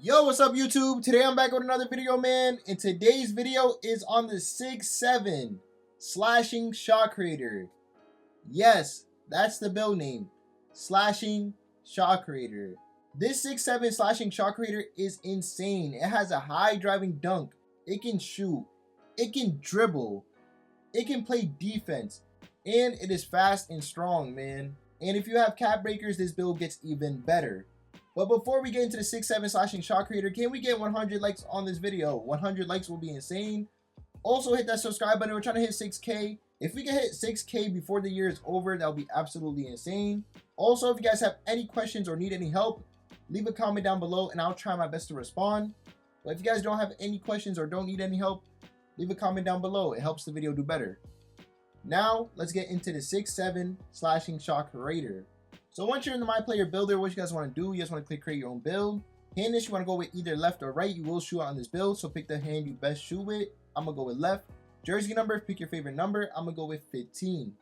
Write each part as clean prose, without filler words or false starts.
Yo, what's up YouTube? Today I'm back with another video, man, and today's video is on the 6-7 slashing shot creator. Yes, that's the build name, slashing shot creator. This 6-7 slashing shot creator is insane. It has a high driving dunk, it can shoot, it can dribble, it can play defense, and it is fast and strong, man. And if you have cap breakers, this build gets even better. But before we get into the 6-7 slashing shot creator, can we get 100 likes on this video? 100 likes will be insane. Also hit that subscribe button. We're trying to hit 6K. If we can hit 6K before the year is over, that would be absolutely insane. Also, if you guys have any questions or need any help, leave a comment down below and I'll try my best to respond. But if you guys don't have any questions or don't need any help, leave a comment down below. It helps the video do better. Now, let's get into the 6-7 slashing shot creator. So once you're in the My Player Builder, what you guys want to do, you guys want to click create your own build. Hand this, you want to go with either left or right. You will shoot on this build, so pick the hand you best shoot with. I'm going to go with left. Jersey number, pick your favorite number. I'm going to go with 15.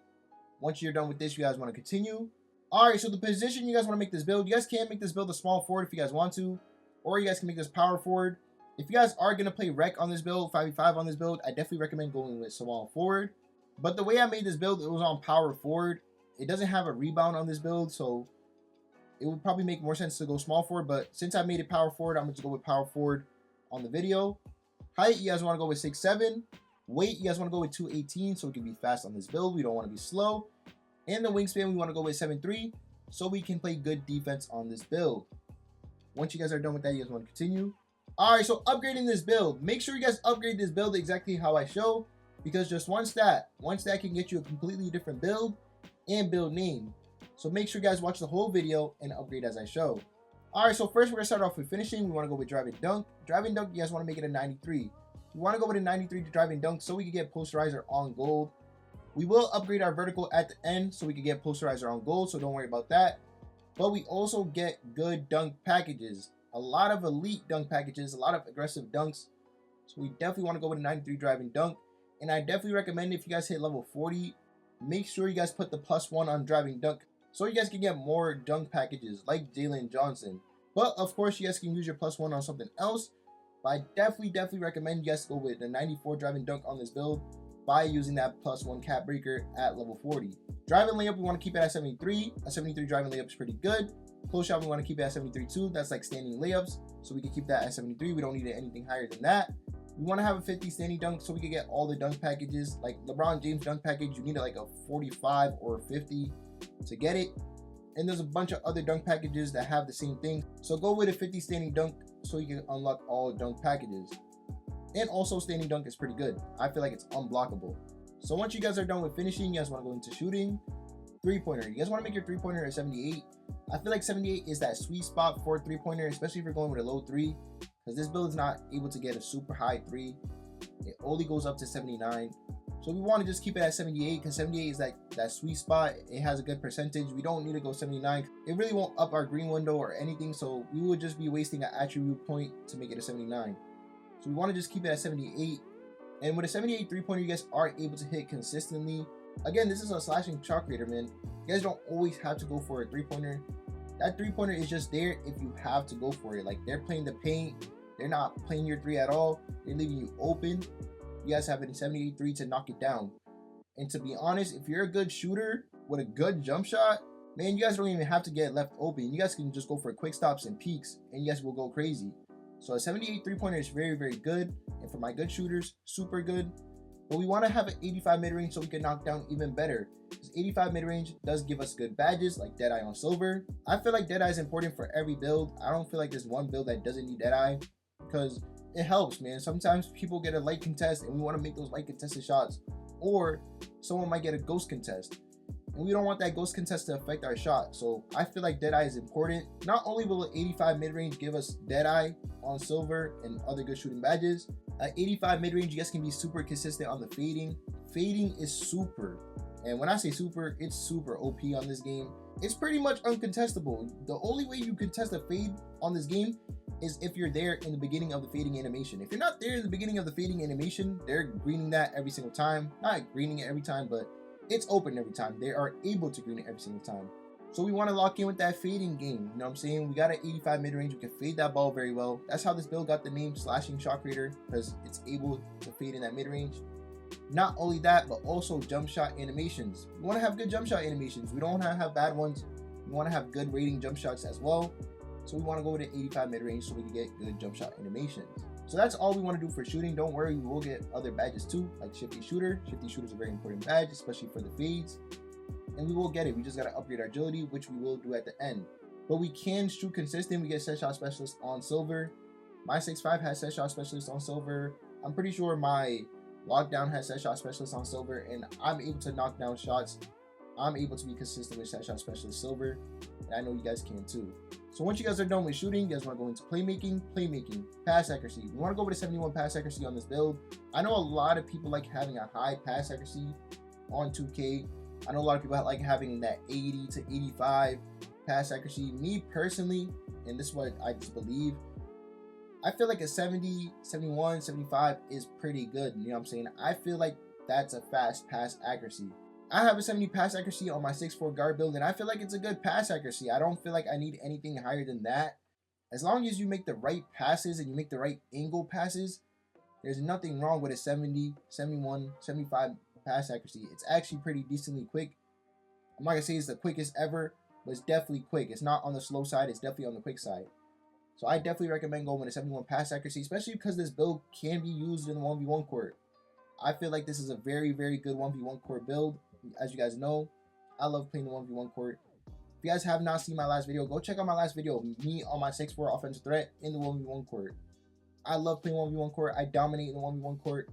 Once you're done with this, you guys want to continue. Alright, so the position you guys want to make this build, you guys can make this build a small forward if you guys want to. Or you guys can make this power forward. If you guys are going to play rec on this build, 5v5 on this build, I definitely recommend going with small forward. But the way I made this build, it was on power forward. It doesn't have a rebound on this build, so it would probably make more sense to go small forward. But since I made it power forward, I'm going to go with power forward on the video. Height, you guys want to go with 6'7". Weight, you guys want to go with 218 so we can be fast on this build. We don't want to be slow. And the wingspan, we want to go with 7'3", so we can play good defense on this build. Once you guys are done with that, you guys want to continue. Alright, so upgrading this build. Make sure you guys upgrade this build exactly how I show, because just one stat can get you a completely different build and build name. So make sure you guys watch the whole video and upgrade as I show. Alright, so first we're gonna start off with finishing. We want to go with driving dunk. Driving dunk, you guys want to make it a 93. We want to go with a 93 to driving dunk so we can get posterizer on gold. We will upgrade our vertical at the end so we can get posterizer on gold, so don't worry about that. But we also get good dunk packages. A lot of elite dunk packages, a lot of aggressive dunks. So we definitely want to go with a 93 driving dunk. And I definitely recommend if you guys hit level 40, make sure you guys put the +1 on driving dunk so you guys can get more dunk packages like Jalen Johnson. But of course, you guys can use your +1 on something else. But I definitely recommend you guys go with the 94 driving dunk on this build by using that +1 cap breaker at level 40. Driving layup, we want to keep it at 73. A 73 driving layup is pretty good. Close shot, we want to keep it at 73 too. That's like standing layups, so we can keep that at 73. We don't need anything higher than that. We want to have a 50 standing dunk so we can get all the dunk packages. Like LeBron James dunk package, you need like a 45 or 50 to get it. And there's a bunch of other dunk packages that have the same thing. So go with a 50 standing dunk so you can unlock all dunk packages. And also standing dunk is pretty good. I feel like it's unblockable. So once you guys are done with finishing, you guys want to go into shooting. Three-pointer. You guys want to make your three-pointer a 78. I feel like 78 is that sweet spot for three-pointer, especially if you're going with a low 3. Because this build is not able to get a super high 3. It only goes up to 79. So we want to just keep it at 78 because 78 is that sweet spot. It has a good percentage. We don't need to go 79. It really won't up our green window or anything. So we would just be wasting an attribute point to make it a 79. So we want to just keep it at 78. And with a 78 three-pointer, you guys are able to hit consistently. Again, this is a slashing shot creator, man. You guys don't always have to go for a three-pointer. That three-pointer is just there if you have to go for it. Like, they're playing the paint. They're not playing your 3 at all. They're leaving you open. You guys have a 78 3 to knock it down. And to be honest, if you're a good shooter with a good jump shot, man, you guys don't even have to get left open. You guys can just go for quick stops and peaks, and you guys will go crazy. So a 78 three-pointer is very good. And for my good shooters, super good. But we want to have an 85 mid-range so we can knock down even better. Because 85 mid-range does give us good badges like Deadeye on silver. I feel like Deadeye is important for every build. I don't feel like there's one build that doesn't need Deadeye, because it helps, man. Sometimes people get a light contest and we want to make those light contested shots, or someone might get a ghost contest and we don't want that ghost contest to affect our shot. So I feel like Deadeye is important. Not only will an 85 mid-range give us Deadeye on silver and other good shooting badges, at 85 mid-range you guys can be super consistent on the fading. Fading is super, and when I say super, it's super OP on this game. It's pretty much uncontestable. The only way you contest a fade on this game is if you're there in the beginning of the fading animation. If you're not there in the beginning of the fading animation, they're greening that every single time. Not greening it every time, but it's open every time. They are able to green it every single time. So we want to lock in with that fading game. You know what I'm saying? We got an 85 mid-range. We can fade that ball very well. That's how this build got the name Slashing Shot Creator, because it's able to fade in that mid-range. Not only that, but also jump shot animations. We want to have good jump shot animations. We don't want to have bad ones. We want to have good rating jump shots as well. So we want to go with an 85 mid-range so we can get good jump shot animations. So that's all we want to do for shooting. Don't worry, we will get other badges too, like Shifty Shooter. Shifty Shooter is a very important badge, especially for the fades. And we will get it. We just got to upgrade our agility, which we will do at the end. But we can shoot consistent. We get set shot specialist on silver. My 6'5 has set shot specialist on silver. I'm pretty sure my lockdown has set shot specialist on silver, and I'm able to knock down shots. I'm able to be consistent with set shot specialist silver, and I know you guys can too. So once you guys are done with shooting, you guys want to go into playmaking, pass accuracy. We want to go with a 71 pass accuracy on this build. I know a lot of people like having a high pass accuracy on 2K. I know a lot of people like having that 80 to 85 pass accuracy. Me personally, and this is what I just believe, I feel like a 70, 71, 75 is pretty good. You know what I'm saying? I feel like that's a fast pass accuracy. I have a 70 pass accuracy on my 6'4 guard build, and I feel like it's a good pass accuracy. I don't feel like I need anything higher than that. As long as you make the right passes and you make the right angle passes, there's nothing wrong with a 70, 71, 75 pass accuracy. It's actually pretty decently quick. I'm not gonna say it's the quickest ever, but it's definitely quick. It's not on the slow side, it's definitely on the quick side. So I definitely recommend going with a 71 pass accuracy, especially because this build can be used in the 1v1 court. I feel like this is a very, very good 1v1 court build. As you guys know, I love playing the 1v1 court. If you guys have not seen my last video, go check out my last video, me on my 6'4 offensive threat in the 1v1 court. I love playing 1v1 court. I dominate in the 1v1 court.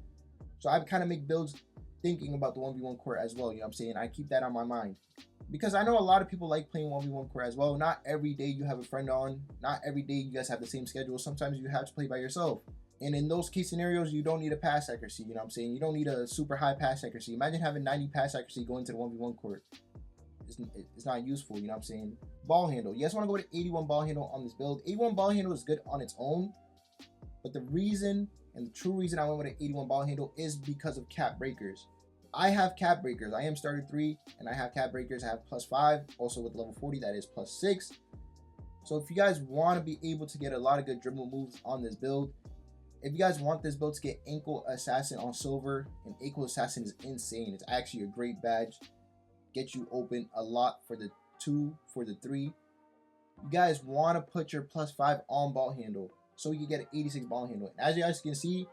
So I kind of make builds thinking about the 1v1 court as well, you know what I'm saying? I keep that on my mind. Because I know a lot of people like playing 1v1 court as well. Not every day you have a friend on. Not every day you guys have the same schedule. Sometimes you have to play by yourself. And in those case scenarios, you don't need a pass accuracy, you know what I'm saying? You don't need a super high pass accuracy. Imagine having 90 pass accuracy going to the 1v1 court. It's not useful, you know what I'm saying? Ball handle. You guys want to go to 81 ball handle on this build. 81 ball handle is good on its own. But the reason, and the true reason I went with an 81 ball handle is because of cap breakers. I have cap breakers. I am starter 3, and I have cap breakers. I have +5. Also with level 40, that is +6. So if you guys want to be able to get a lot of good dribble moves on this build, if you guys want this build to get ankle assassin on silver, and ankle assassin is insane. It's actually a great badge. Get you open a lot for the 2, for the 3. You guys want to put your +5 on ball handle, so you can get an 86 ball handle. And as you guys can see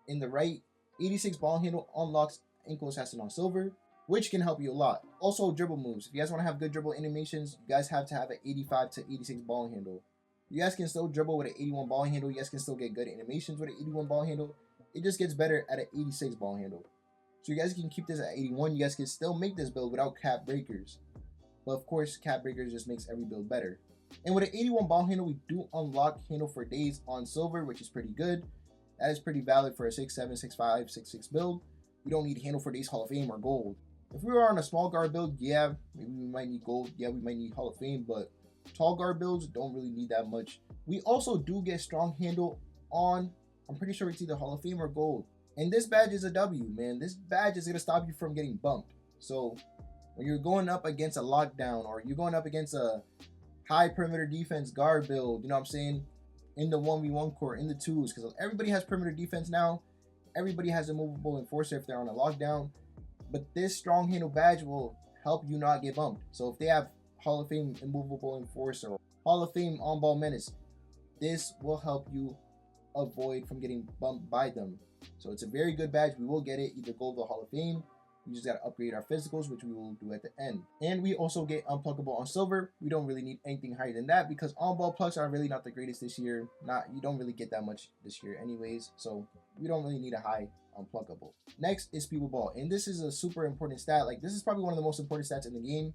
in the right, 86 ball handle unlocks ankle assassin on silver, which can help you a lot. Also dribble moves. If you guys want to have good dribble animations, you guys have to have an 85 to 86 ball handle. You guys can still dribble with an 81 ball handle. You guys can still get good animations with an 81 ball handle. It just gets better at an 86 ball handle. So you guys can keep this at 81. You guys can still make this build without cap breakers. But of course, cap breakers just makes every build better. And with an 81 ball handle, we do unlock handle for days on silver, which is pretty good. That is pretty valid for a 6'7", 6'5", 6'6" build. We don't need handle for days Hall of Fame or gold. If we were on a small guard build, yeah, maybe we might need gold. Yeah, we might need Hall of Fame, but tall guard builds don't really need that much. We also do get strong handle on, I'm pretty sure it's either Hall of Fame or gold. And this badge is a W, man. This badge is going to stop you from getting bumped. So when you're going up against a lockdown, or you're going up against a high perimeter defense guard build, you know what I'm saying, in the 1v1 court, in the 2s, because everybody has perimeter defense now. Everybody has a movable enforcer if they're on a lockdown. But this strong handle badge will help you not get bumped. So if they have Hall of Fame immovable enforcer, or Hall of Fame on ball menace, this will help you avoid from getting bumped by them. So it's a very good badge. We will get it either gold or Hall of Fame. We just got to upgrade our physicals, which we will do at the end. And we also get unpluckable on silver. We don't really need anything higher than that, because on-ball plucks are really not the greatest this year. You don't really get that much this year anyways, so we don't really need a high unpluckable. Next is speed with ball, and this is a super important stat. Like, this is probably one of the most important stats in the game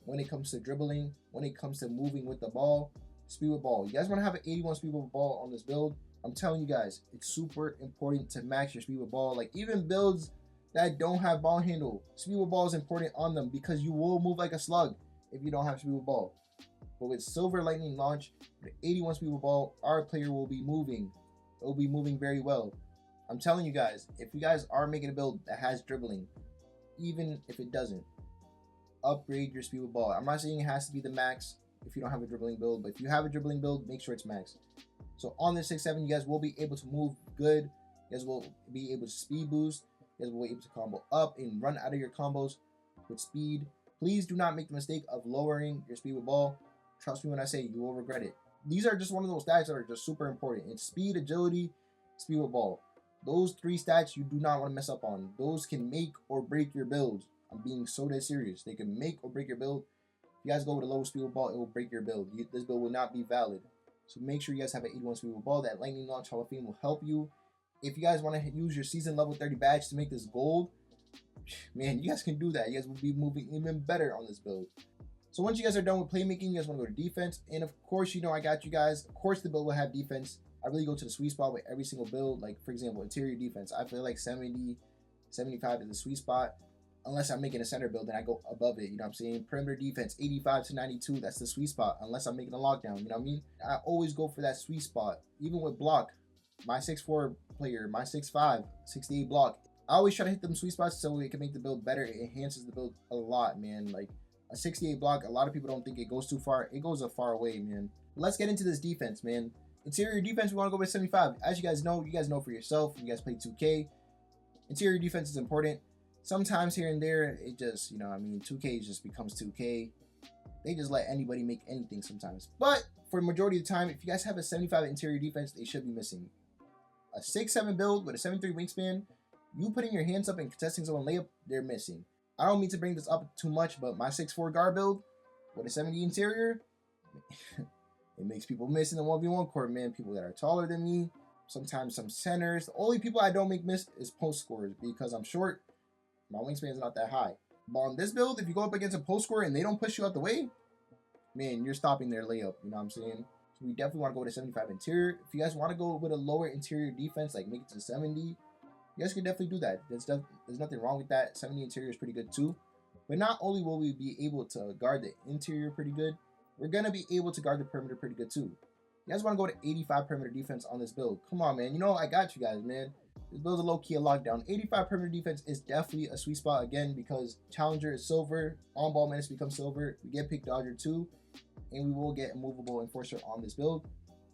when it comes to dribbling, when it comes to moving with the ball. Speed with ball. You guys want to have an 81 speed with ball on this build. I'm telling you guys, it's super important to max your speed with ball. Like, even builds that don't have ball handle, speed with ball is important on them, because you will move like a slug if you don't have speed with ball. But with silver lightning launch, with 81 speed with ball, our player will be moving. It will be moving very well. I'm telling you guys, if you guys are making a build that has dribbling, even if it doesn't, upgrade your speed with ball. I'm not saying it has to be the max if you don't have a dribbling build, but if you have a dribbling build, make sure it's max. So on the 6-7, you guys will be able to move good. You guys will be able to speed boost. You guys will be able to combo up and run out of your combos with speed. Please do not make the mistake of lowering your speed with ball. Trust me when I say you will regret it. These are just one of those stats that are just super important. It's speed, agility, speed with ball. Those 3 stats you do not want to mess up on. Those can make or break your builds. I'm being so dead serious. They can make or break your build. If you guys go with a low speed with ball, it will break your build. This build will not be valid. So make sure you guys have an 81 speed with ball. That lightning launch Hall of Fame will help you. If you guys want to use your season level 30 badge to make this gold, man, you guys can do that. You guys will be moving even better on this build. So once you guys are done with playmaking, you guys want to go to defense. And of course, you know I got you guys. Of course, the build will have defense. I really go to the sweet spot with every single build. Like, for example, interior defense. I feel like 70, 75 is the sweet spot. Unless I'm making a center build, then I go above it. You know what I'm saying? Perimeter defense, 85 to 92. That's the sweet spot. Unless I'm making a lockdown. You know what I mean? I always go for that sweet spot. Even with block, my 6'4 player, my 6'5, 68 block. I always try to hit them sweet spots so it can make the build better. It enhances the build a lot, man. Like, a 68 block, a lot of people don't think it goes too far. It goes a far away, man. Let's get into this defense, man. Interior defense, we want to go with 75. As you guys know for yourself. You guys play 2K. Interior defense is important. Sometimes here and there, it just, you know, I mean, 2K just becomes 2K. They just let anybody make anything sometimes. But for the majority of the time, if you guys have a 75 interior defense, they should be missing. A 6'7 build with a 7'3 wingspan, you putting your hands up and contesting someone layup, they're missing. I don't mean to bring this up too much, but my 6'4 guard build with a 70 interior, it makes people miss in the 1v1 court, man. People that are taller than me, sometimes some centers. The only people I don't make miss is post scorers because I'm short. My wingspan is not that high. But on this build, if you go up against a post scorer and they don't push you out the way, man, you're stopping their layup. You know what I'm saying? So we definitely want to go to 75 interior. If you guys want to go with a lower interior defense, like make it to 70, you guys can definitely do that. There's nothing wrong with that. 70 interior is pretty good too. But not only will we be able to guard the interior pretty good, we're going to be able to guard the perimeter pretty good too. You guys want to go to 85 perimeter defense on this build. Come on, man. You know, I got you guys, man. This build's a low-key lockdown. 85 perimeter defense is definitely a sweet spot, again, because Challenger is silver. On-ball menace becomes silver. We get Pick Dodger too. And we will get a movable enforcer on this build.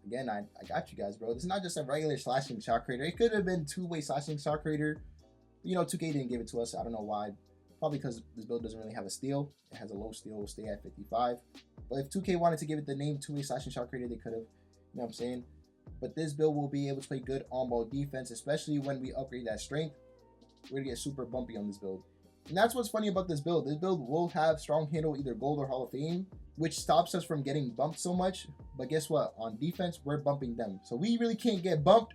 Again, I got you guys, bro. This is not just a regular slashing shot creator. It could have been two-way slashing shot creator. You know, 2K didn't give it to us. I don't know why. Probably because this build doesn't really have a steal. It has a low steal. Will stay at 55. But if 2K wanted to give it the name two-way slashing shot creator, they could have. You know what I'm saying? But this build will be able to play good on-ball defense, especially when we upgrade that strength. We're going to get super bumpy on this build. And that's what's funny about this build. This build will have strong handle, either gold or Hall of Fame, which stops us from getting bumped so much. But guess what? On defense, we're bumping them. So we really can't get bumped,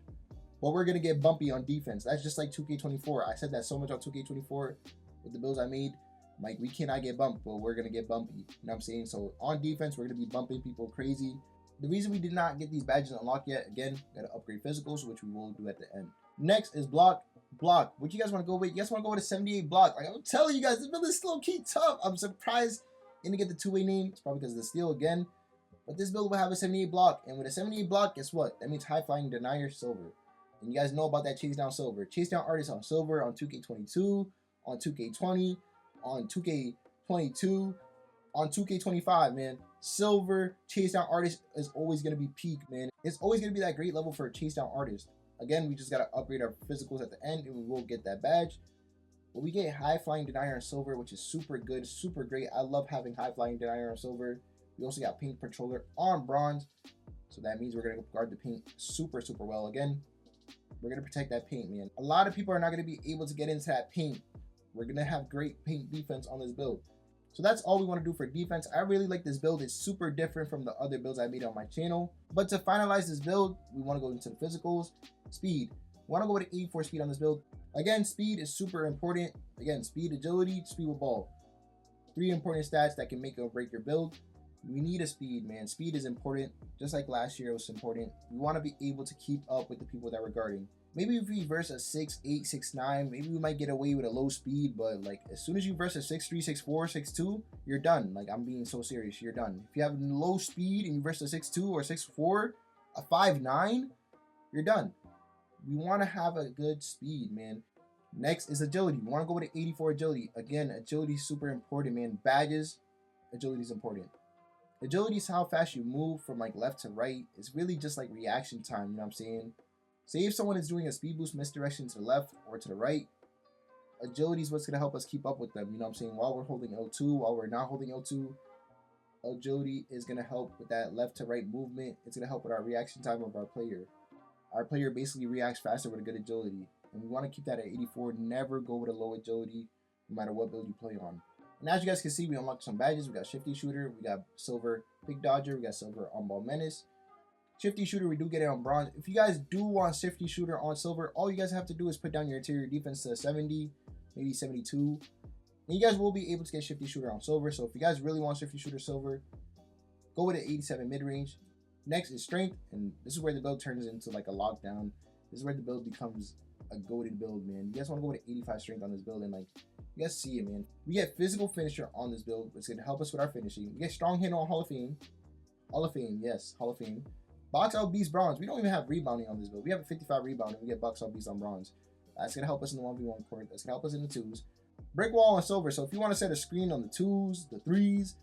but we're going to get bumpy on defense. That's just like 2K24. I said that so much on 2K24 with the builds I made. Like, we cannot get bumped, but we're going to get bumpy. You know what I'm saying? So on defense, we're going to be bumping people crazy. The reason we did not get these badges unlocked yet, again, got to upgrade physicals, which we will do at the end. Next is block. Block. What you guys want to go with? You guys want to go with a 78 block. Like I'm telling you guys, this build is low-key tough. I'm surprised it didn't get the two-way name. It's probably because of the steal again. But this build will have a 78 block. And with a 78 block, guess what? That means high-flying denier silver. And you guys know about that chase down silver. Chase down artist on silver on 2K22, on 2K20, on 2K22, on 2K25, man. Silver chase down artist is always going to be peak, man. It's always going to be that great level for a chase down artist. Again, we just got to upgrade our physicals at the end and we will get that badge. But we get high flying denier on silver, which is super good, super great. I love having high flying denier on silver. We also got paint controller on bronze. So that means we're going to guard the paint super, super well. Again, we're going to protect that paint, man. A lot of people are not going to be able to get into that paint. We're going to have great paint defense on this build. So that's all we want to do for defense. I really like this build. It's super different from the other builds I made on my channel. But to finalize this build, we want to go into the physicals. Speed. We want to go with an 84 speed on this build. Again, speed is super important. Again, speed, agility, speed with ball. 3 important stats that can make or break your build. We need a speed, man. Speed is important. Just like last year, it was important. We want to be able to keep up with the people that we're guarding. Maybe if we verse a 6'8", 6'9", maybe we might get away with a low speed, but like as soon as you verse a 6'3", 6'4", 6'2", you're done. Like I'm being so serious, you're done. If you have low speed and you verse a 6'2" or 6'4", a 5'9", you're done. We want to have a good speed, man. Next is agility. We want to go with an 84 agility. Again, agility is super important, man. Badges, agility is important. Agility is how fast you move from like left to right. It's really just like reaction time, you know what I'm saying? Say if someone is doing a speed boost misdirection to the left or to the right, agility is what's going to help us keep up with them, you know what I'm saying? While we're holding L2, while we're not holding L2, agility is going to help with that left to right movement. It's going to help with our reaction time of our player. Our player basically reacts faster with a good agility. And we want to keep that at 84. Never go with a low agility, no matter what build you play on. And as you guys can see, we unlocked some badges. We got Shifty Shooter, we got Silver Pick Dodger, we got Silver On Ball Menace. Shifty Shooter, we do get it on bronze. If you guys do want Shifty Shooter on silver, all you guys have to do is put down your interior defense to 70, maybe 72. And you guys will be able to get Shifty Shooter on silver. So if you guys really want Shifty Shooter silver, go with an 87 mid-range. Next is strength, and this is where the build turns into like a lockdown. This is where the build becomes a goated build, man. You guys want to go with 85 strength on this build, and like you guys see it, man. We get physical finisher on this build, which is gonna help us with our finishing. We get strong hit on Hall of Fame. Hall of Fame, yes, Hall of Fame. Box out beast bronze. We don't even have rebounding on this build. We have a 55 rebounding. We get box out beast on bronze. That's gonna help us in the 1v1 court. That's gonna help us in the 2s. Brick wall on silver. So if you want to set a screen on the 2s, the 3s,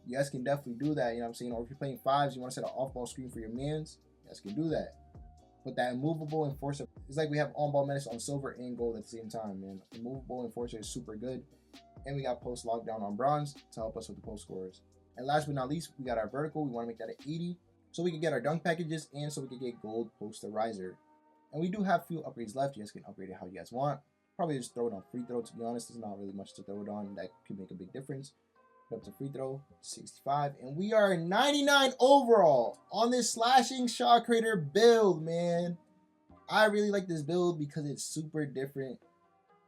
you guys can definitely do that. You know what I'm saying? Or if you're playing 5s, you want to set an off-ball screen for your mans, you guys can do that. But that immovable enforcer, it's like we have on-ball menace on silver and gold at the same time, man. Immovable enforcer is super good. And we got post lockdown on bronze to help us with the post scores. And last but not least, we got our vertical. We want to make that at 80 so we can get our dunk packages and so we can get gold posterizer. And we do have a few upgrades left. You guys can upgrade it how you guys want. Probably just throw it on free throw, to be honest. There's not really much to throw it on. That could make a big difference. Up to free throw, 65. And we are 99 overall on this slashing shot creator build, man. I really like this build because it's super different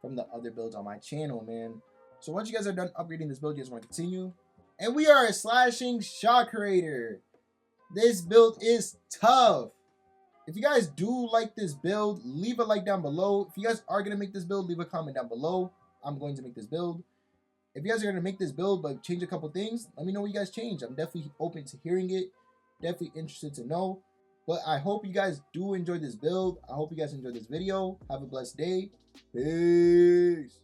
from the other builds on my channel, man. So once you guys are done upgrading this build, you guys want to continue. And we are a slashing shot creator. This build is tough. If you guys do like this build, leave a like down below. If you guys are going to make this build, leave a comment down below. I'm going to make this build. If you guys are going to make this build but change a couple things, let me know what you guys change. I'm definitely open to hearing it. Definitely interested to know. But I hope you guys do enjoy this build. I hope you guys enjoyed this video. Have a blessed day. Peace.